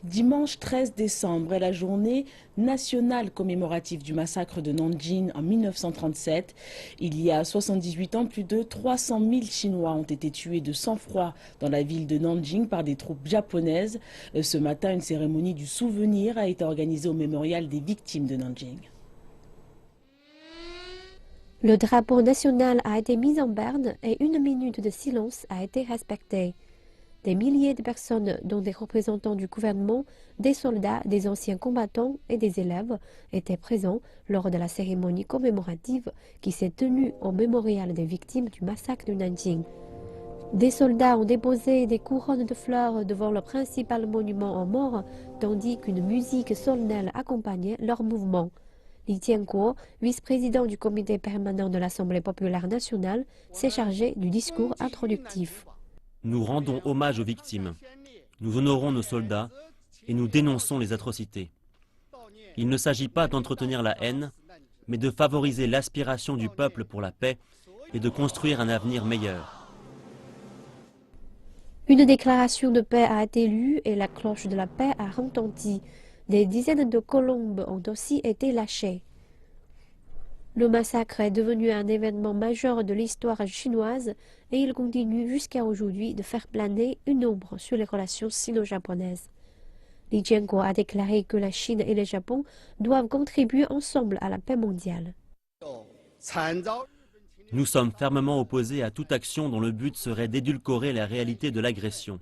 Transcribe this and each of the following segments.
Dimanche 13 décembre est la journée nationale commémorative du massacre de Nanjing en 1937. Il y a 78 ans, plus de 300 000 Chinois ont été tués de sang-froid dans la ville de Nanjing par des troupes japonaises. Ce matin, une cérémonie du souvenir a été organisée au mémorial des victimes de Nanjing. Le drapeau national a été mis en berne et une minute de silence a été respectée. Des milliers de personnes, dont des représentants du gouvernement, des soldats, des anciens combattants et des élèves, étaient présents lors de la cérémonie commémorative qui s'est tenue au mémorial des victimes du massacre de Nanjing. Des soldats ont déposé des couronnes de fleurs devant le principal monument aux morts, tandis qu'une musique solennelle accompagnait leur mouvement. Li Jianguo, vice-président du comité permanent de l'Assemblée populaire nationale, s'est chargé du discours introductif. Nous rendons hommage aux victimes, nous honorons nos soldats et nous dénonçons les atrocités. Il ne s'agit pas d'entretenir la haine, mais de favoriser l'aspiration du peuple pour la paix et de construire un avenir meilleur. Une déclaration de paix a été lue et la cloche de la paix a retenti. Des dizaines de colombes ont aussi été lâchées. Le massacre est devenu un événement majeur de l'histoire chinoise et il continue jusqu'à aujourd'hui de faire planer une ombre sur les relations sino-japonaises. Li Jianguo a déclaré que la Chine et le Japon doivent contribuer ensemble à la paix mondiale. Nous sommes fermement opposés à toute action dont le but serait d'édulcorer la réalité de l'agression.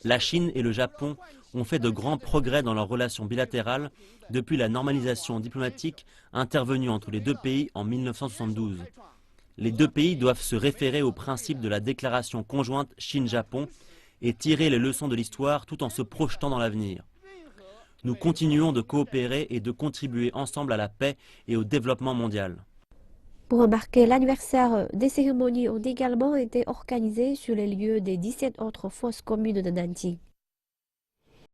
La Chine et le Japon ont fait de grands progrès dans leurs relations bilatérales depuis la normalisation diplomatique intervenue entre les deux pays en 1972. Les deux pays doivent se référer au principe de la déclaration conjointe Chine-Japon et tirer les leçons de l'histoire tout en se projetant dans l'avenir. Nous continuons de coopérer et de contribuer ensemble à la paix et au développement mondial. Pour marquer l'anniversaire, des cérémonies ont également été organisées sur les lieux des 17 autres fosses communes de Nanjing.